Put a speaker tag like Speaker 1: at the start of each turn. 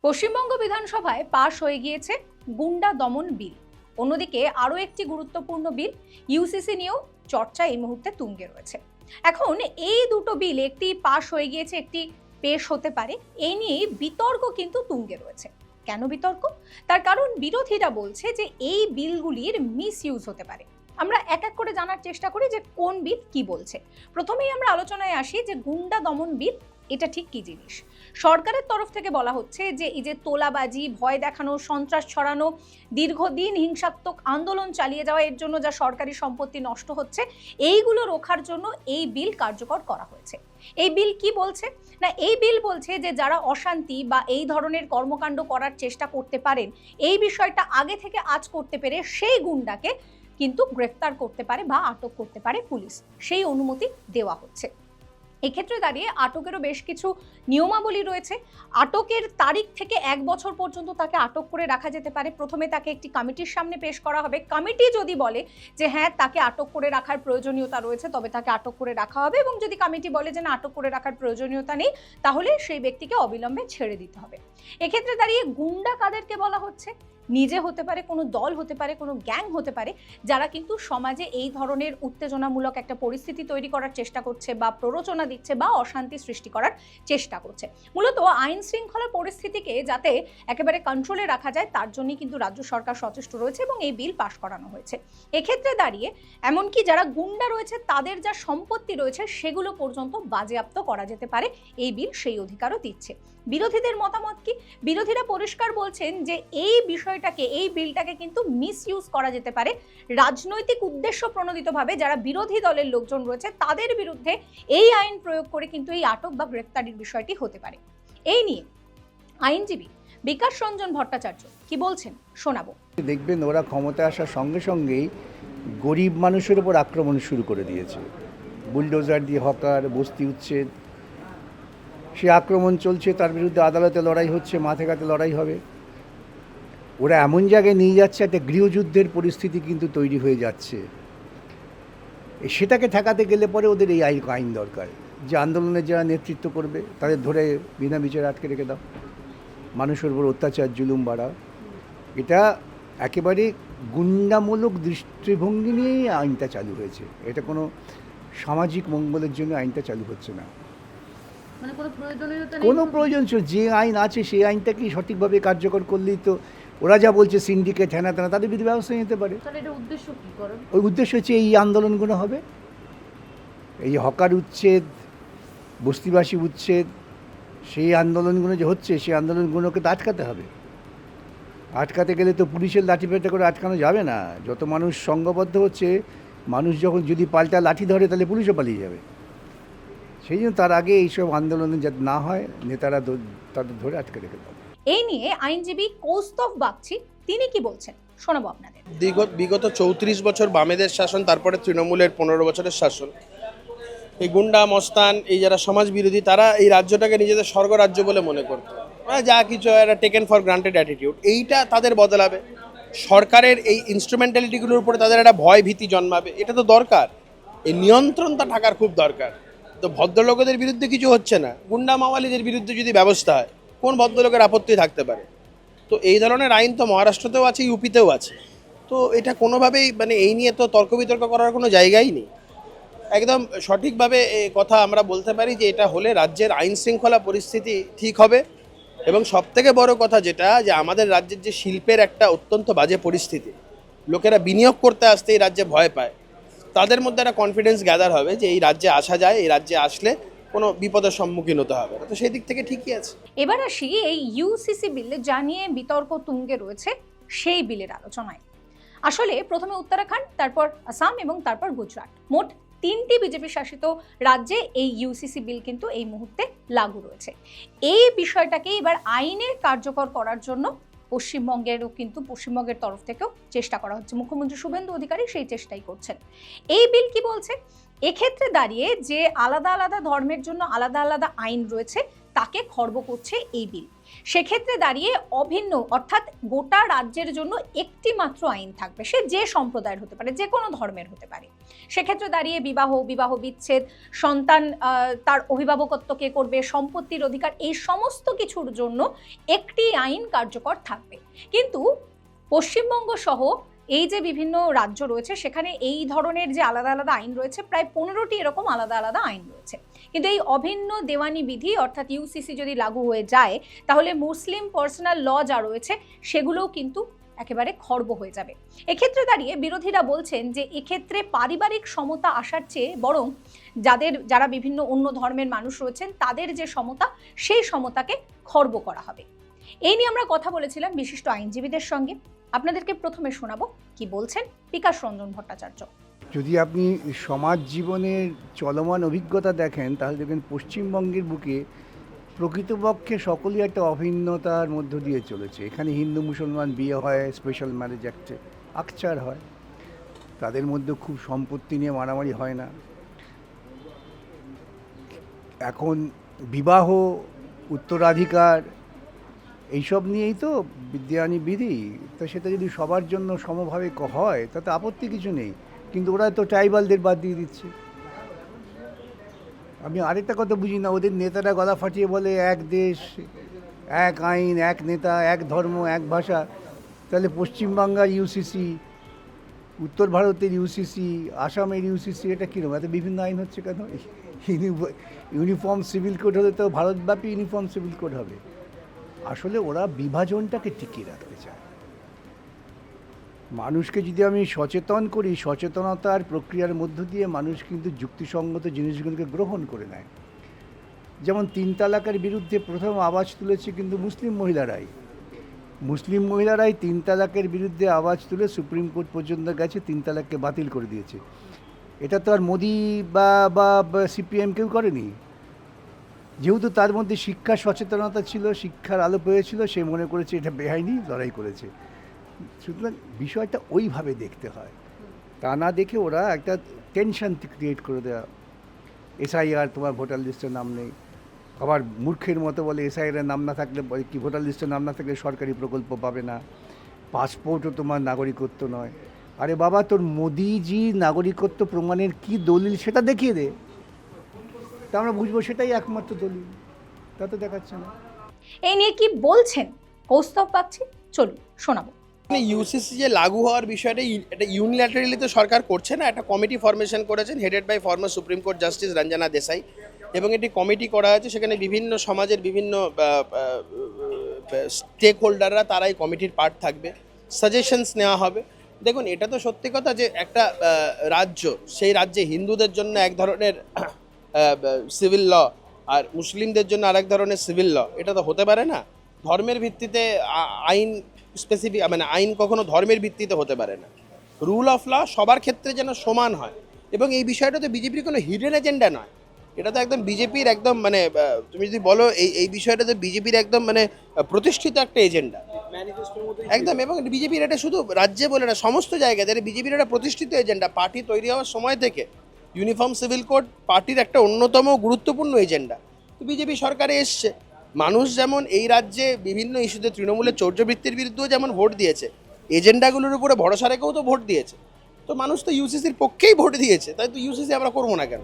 Speaker 1: পশ্চিমবঙ্গ বিধানসভায় পাশ হয়ে গিয়েছে গুন্ডা দমন বিল। অন্যদিকে আরও একটি গুরুত্বপূর্ণ বিল ইউসিসি নিয়েও চর্চা এই মুহূর্তে তুঙ্গে রয়েছে। এখন এই দুটো বিল, একটি পাশ হয়ে গিয়েছে, একটি পেশ হতে পারে, এই নিয়ে বিতর্ক কিন্তু তুঙ্গে রয়েছে। কেন বিতর্ক? তার কারণ বিরোধীরা বলছে যে এই বিলগুলির মিসইউজ হতে পারে। আমরা এক এক করে জানার চেষ্টা করি যে কোন বিল কি বলছে। প্রথমেই আমরা আলোচনায় আসি যে গুন্ডা দমন বিল এটা ঠিক কি জিনিস। সরকারের তরফ থেকে বলা হচ্ছে যে এই যে তোলাবাজি, ভয় দেখানো, সন্ত্রাস ছড়ানো, দীর্ঘদিন হিংসাত্মক আন্দোলন চালিয়ে যাওয়া, এর জন্য যা সরকারি সম্পত্তি নষ্ট হচ্ছে, এইগুলো রোখার জন্য এই বিল কার্যকর করা হয়েছে। এই বিল কি বলছে না, এই বিল বলছে যে যারা অশান্তি বা এই ধরনের কর্মকাণ্ড করার চেষ্টা করতে পারেন, এই বিষয়টা আগে থেকে আজ করতে পেরে সেই গুন্ডাকে কিন্তু গ্রেফতার করতে পারে বা আটক করতে পারে পুলিশ, সেই অনুমতি দেওয়া হচ্ছে। এক্ষেত্রে দাঁড়িয়ে আটকেরও বেশ কিছু নিয়মাবলী রয়েছে। আটকের তারিখ থেকে 1 বছর পর্যন্ত তাকে আটক করে রাখা যেতে পারে। প্রথমে তাকে একটি কমিটির সামনে পেশ করা হবে। কমিটি যদি বলে যে হ্যাঁ তাকে আটক করে রাখার প্রয়োজনীয়তা রয়েছে, তবে তাকে আটক করে রাখা হবে, এবং যদি কমিটি বলে যে না আটক করে রাখার প্রয়োজনীয়তা নেই, তাহলে সেই ব্যক্তিকে অবিলম্বে ছেড়ে দিতে হবে। এক্ষেত্রে দাঁড়িয়ে গুন্ডা কাদেরকে বলা হচ্ছে? নিজে হতে পারে, কোনো দল হতে পারে, কোনো গ্যাং হতে পারে, যারা কিন্তু সমাজে এই ধরনের উত্তেজনামূলক একটা পরিস্থিতি তৈরি করার চেষ্টা করছে বা প্ররোচনা দিচ্ছে বা অশান্তি সৃষ্টি করার চেষ্টা করছে। মূলত আইন শৃঙ্খলা পরিস্থিতিকে যাতে একেবারে কন্ট্রোলে রাখা যায়, তার জন্যই কিন্তু রাজ্য সরকার সচেষ্ট রয়েছে এবং এই বিল পাশ করানো হয়েছে। এক্ষেত্রে দাঁড়িয়ে এমনকি যারা গুন্ডা রয়েছে তাদের যা সম্পত্তি রয়েছে সেগুলো পর্যন্ত বাজেয়াপ্ত করা যেতে পারে, এই বিল সেই অধিকারও দিচ্ছে। বিরোধীদের মতামত কি? বিরোধীরা পরিষ্কার বলছেন যে এই বিষয়টাকে, এই বিলটাকে কিন্তু মিসইউজ করা যেতে পারে রাজনৈতিক উদ্দেশ্য প্রণোদিতভাবে। যারা বিরোধী দলের লোকজন রয়েছে তাদের বিরুদ্ধে এই আইন প্রয়োগ করে কিন্তু এই আটক বা গ্রেফতারির বিষয়টি হতে পারে। এই নিয়ে আইনজীবী বিকাশ রঞ্জন ভট্টাচার্য কি বলছেন শোনাবো।
Speaker 2: দেখবেন ওরা ক্ষমতায় আসার সঙ্গে সঙ্গেই গরিব মানুষের উপর আক্রমণ শুরু করে দিয়েছে। বুলডোজার দিয়ে হকার, বস্তি উচ্ছেদ, সে আক্রমণ চলছে, তার বিরুদ্ধে আদালতে লড়াই হচ্ছে, মাঠে ঘাটে লড়াই হবে। ওরা এমন জায়গায় নিয়ে যাচ্ছে, একটা গৃহযুদ্ধের পরিস্থিতি কিন্তু তৈরি হয়ে যাচ্ছে। সেটাকে ঠেকাতে গেলে পরে ওদের এই আইন দরকার, যে আন্দোলনের যারা নেতৃত্ব করবে তাদের ধরে বিনা বিচারে আটকে রেখে দাও, মানুষের উপর অত্যাচার জুলুম বাড়াও। এটা একেবারে গুন্ডামূলক দৃষ্টিভঙ্গি নিয়েই আইনটা চালু হয়েছে। এটা কোনো সামাজিক মঙ্গলের জন্য আইনটা চালু হচ্ছে না।
Speaker 1: মানে
Speaker 2: কোনো প্রয়োজন ছিল, যে আইন আছে সেই আইনটাকেই সঠিকভাবে কার্যকর করলেই তো। ওরা যা বলছে সিন্ডিকেট হ্যানা তেনা, তাদের বিরুদ্ধে ব্যবস্থা নিতে পারে। ওই উদ্দেশ্য হচ্ছে এই আন্দোলনগুলো হবে, এই হকার উচ্ছেদ, বস্তিবাসী উচ্ছেদ, সেই আন্দোলনগুলো যে হচ্ছে সেই আন্দোলনগুলোকে তো আটকাতে হবে। আটকাতে গেলে তো পুলিশের লাঠিপেটা করে আটকানো যাবে না। যত মানুষ সংঘবদ্ধ হচ্ছে, মানুষ যখন যদি পাল্টা লাঠি ধরে তাহলে পুলিশও পালিয়ে যাবে। সেই জন্য তার আগে এইসব আন্দোলনে যাতে না হয়, নেতারা তাদের ধরে আটকে রেখে দেবে।
Speaker 1: এই নিয়ে আইনজীবী কৌস্তভ বাগচি তিনি কি বলছেন শোনাবো আপনাদের।
Speaker 3: বিগত 34 বছর বামেদের শাসন, তারপরে তৃণমূলের 15 বছরের শাসন, এই গুন্ডা মস্তান, এই যারা সমাজ বিরোধী, তারা এই রাজ্যটাকে নিজেদের স্বর্গরাজ্য বলে মনে করতো। যা কিছু একটা টেকেন ফর গ্রান্টেড অ্যাটিটিউড, এইটা তাদের বদলাবে। সরকারের এই ইনস্ট্রুমেন্টালিটিগুলোর উপরে তাদের একটা ভয় ভীতি জন্মাবে। এটা তো দরকার, এই নিয়ন্ত্রণটা থাকার খুব দরকার। তো ভদ্রলোকেদের বিরুদ্ধে কিছু হচ্ছে না, গুন্ডা মাওয়ালিদের বিরুদ্ধে যদি ব্যবস্থা হয়, কোন ভদ্রলোকের আপত্তি থাকতে পারে? তো এই ধরনের আইন তো মহারাষ্ট্রতেও আছে, ইউপিতেও আছে। তো এটা কোনোভাবেই মানে এই নিয়ে তো তর্ক বিতর্ক করার কোনো জায়গাই নেই। একদম সঠিকভাবে কথা আমরা বলতে পারি যে এটা হলে রাজ্যের আইন শৃঙ্খলা পরিস্থিতি ঠিক হবে। এবং সবথেকে বড় কথা যেটা, যে আমাদের রাজ্যের যে শিল্পের একটা অত্যন্ত বাজে পরিস্থিতি, লোকেরা বিনিয়োগ করতে আসতে এই রাজ্যে ভয় পায়, তাদের মধ্যে একটা কনফিডেন্স গ্যাদার হবে যে এই রাজ্যে আসা যায়, এই রাজ্যে আসলে কোনো বিপদের সম্মুখীন হতে হবে না। তো সেই দিক থেকে ঠিকই আছে।
Speaker 1: এবার আসি এই ইউসিসি বিল যা নিয়ে বিতর্ক তুঙ্গে রয়েছে সেই বিলের আলোচনায়। আসলে প্রথমে উত্তরাখণ্ড, তারপর আসাম এবং তারপর গুজরাট, মোট 3টি বিজেপি শাসিত রাজ্যে এই ইউসিসি বিল কিন্তু এই মুহূর্তে লাগু রয়েছে। এই বিষয়টাকে এবার আইনে কার্যকর করার জন্য পশ্চিমবঙ্গের তরফ থেকেও চেষ্টা করা হচ্ছে। মুখ্যমন্ত্রী শুভেন্দু অধিকারী সেই চেষ্টাই করছেন। এই বিল কি বলছে? এক্ষেত্রে দাঁড়িয়ে যে আলাদা আলাদা ধর্মের জন্য আলাদা আলাদা আইন রয়েছে তাকে খর্ব করছে এই বিল। সেক্ষেত্রে দাঁড়িয়ে অভিন্ন অর্থাৎ গোটা রাজ্যের জন্য একটি মাত্র আইন থাকবে, সে যে সম্প্রদায়ের হতে পারে, যে কোনো ধর্মের হতে পারে। সেক্ষেত্রে দাঁড়িয়ে বিবাহ বিচ্ছেদ, সন্তান তার অভিভাবকত্ব কে করবে, সম্পত্তির অধিকার, এই সমস্ত কিছুর জন্য একটি আইন কার্যকর থাকবে। কিন্তু পশ্চিমবঙ্গ সহ এই যে বিভিন্ন রাজ্য রয়েছে সেখানে এই ধরনের যে আলাদা আলাদা আইন রয়েছে, প্রায় 15টি এরকম আলাদা আলাদা আইন রয়েছে। কিন্তু এই অভিন্ন দেওয়ানি বিধি অর্থাৎ ইউসিসি যদি লাগু হয়ে যায়, তাহলে মুসলিম পার্সোনাল ল যা রয়েছে সেগুলোও কিন্তু একেবারে খর্ব হয়ে যাবে। এক্ষেত্রে দাঁড়িয়ে বিরোধীরা বলছেন যে এক্ষেত্রে পারিবারিক সমতা আসার চেয়ে বরং যারা বিভিন্ন অন্য ধর্মের মানুষ রয়েছেন তাদের যে সমতা, সেই সমতাকে খর্ব করা হবে। এই নিয়ে আমরা কথা বলেছিলাম বিশিষ্ট আইনজীবীদের সঙ্গে। আপনাদেরকে প্রথমে শোনাবো কি বলছেন বিকাশ রঞ্জন ভট্টাচার্য।
Speaker 2: যদি আপনি সমাজ জীবনের চলমান অভিজ্ঞতা দেখেন, তাহলে দেখবেন পশ্চিমবঙ্গের বুকে প্রকৃতপক্ষে সকলেই একটা অভিন্নতার মধ্য দিয়ে চলেছে। এখানে হিন্দু মুসলমান বিয়ে হয়, স্পেশাল ম্যারেজ অ্যাক্টে আকচার হয়, তাদের মধ্যে খুব সম্পত্তি নিয়ে মারামারি হয় না। এখন বিবাহ, উত্তরাধিকার, এইসব নিয়েই তো বিদ্যায়নী বিধি। তো সেটা যদি সবার জন্য সমভাবে হয় তাতে আপত্তি কিছু নেই, কিন্তু ওরা তো ট্রাইবালদের বাদ দিয়ে দিচ্ছে। আমি আরেকটা কথা বুঝি না, ওদের নেতারা গলা ফাটিয়ে বলে এক দেশ, এক আইন, এক নেতা, এক ধর্ম, এক ভাষা। তাহলে পশ্চিমবাংলার ইউসিসি, উত্তর ভারতের ইউসিসি, আসামের ইউসিসি, এটা কীরকম? এত বিভিন্ন আইন হচ্ছে কেন? ইউনিফর্ম সিভিল কোড হলে তো ভারতব্যাপী ইউনিফর্ম সিভিল কোড হবে। আসলে ওরা বিভাজনটাকে টিকিয়ে রাখতে চায়। মানুষকে যদি আমি সচেতন করি, সচেতনতার প্রক্রিয়ার মধ্য দিয়ে মানুষ কিন্তু যুক্তিসঙ্গত জিনিসগুলোকে গ্রহণ করে নেয়। যেমন 3 তালাকের বিরুদ্ধে প্রথম আওয়াজ তুলেছে কিন্তু মুসলিম মহিলারাই। 3 তালাকের বিরুদ্ধে আওয়াজ তুলে সুপ্রিম কোর্ট পর্যন্ত গেছে, 3 তালাককে বাতিল করে দিয়েছে। এটা তো আর মোদি বা সিপিএম কেউ করেনি। যেহেতু তার মধ্যে শিক্ষা সচেতনতা ছিল, শিক্ষার আলো পেয়েছিল, সে মনে করেছে এটা বেআইনি, লড়াই করেছে। সুতরাং বিষয়টা ওইভাবে দেখতে হয়, তা না দেখে ওরা একটা টেনশন ক্রিয়েট করে দেওয়া। এসআইআর, তোমার ভোটার লিস্টের নাম নেই। আবার মূর্খের মতো বলে এসআইআর নাম না থাকলে কি, ভোটার লিস্টের নাম না থাকলে সরকারি প্রকল্প পাবে না, পাসপোর্টও তোমার নাগরিকত্ব নয়। আরে বাবা, তোর মোদিজি নাগরিকত্ব প্রমাণের কি দলিল সেটা দেখিয়ে দে, তা আমরা বুঝবো সেটাই একমাত্র দলিল। তা তো দেখাচ্ছে না।
Speaker 1: এই নিয়ে কি বলছেন কৌস্তব বাগচি, চলুন শোনাবো।
Speaker 3: ইউসিসি যে লাগু হওয়ার বিষয়টা এটা ইউনিল্যাটারালি তো সরকার করছে না, একটা কমিটি ফরমেশন করেছেন headed by former supreme court justice Ranjana Desai, এবং এটি কমিটি করা হয়েছে। সেখানে বিভিন্ন সমাজের বিভিন্ন স্টেক হোল্ডাররা তারা এই কমিটির পার্ট থাকবে, সাজেশনস নেওয়া হবে। দেখুন, এটা তো সত্যি কথা যে একটা রাজ্য, সেই রাজ্যে হিন্দুদের জন্য এক ধরনের সিভিল ল আর মুসলিমদের জন্য আরেক ধরনের সিভিল ল, এটা তো হতে পারে না। ধর্মের ভিত্তিতে আইন স্পেসিফিক, মানে আইন কখনো ধর্মের ভিত্তিতে হতে পারে না। রুল অফ ল সবার ক্ষেত্রে যেন সমান হয়, এবং এই বিষয়টা তো বিজেপির কোনো হিডেন এজেন্ডা নয়। এটা তো একদম বিজেপির একদম মানে তুমি যদি বলো এই বিষয়টা তো বিজেপির একদম মানে প্রতিষ্ঠিত একটা এজেন্ডা একদম। এবং বিজেপির এটা শুধু রাজ্যে বলে না, সমস্ত জায়গায় বিজেপির একটা প্রতিষ্ঠিত এজেন্ডা। পার্টি তৈরি হওয়ার সময় থেকে ইউনিফর্ম সিভিল কোড পার্টির একটা অন্যতম গুরুত্বপূর্ণ এজেন্ডা। তো বিজেপি সরকারে এসছে, মানুষ যেমন এই রাজ্যে বিভিন্ন ইস্যুতে তৃণমূলের চৌর্যবৃত্তির বিরুদ্ধেও যেমন ভোট দিয়েছে, এজেন্ডাগুলোর উপরে ভরসা রেখেও তো ভোট দিয়েছে। তো মানুষ তো ইউসিসির পক্ষেই ভোট দিয়েছে, তাই তো ইউসিসি আমরা করবো না কেন?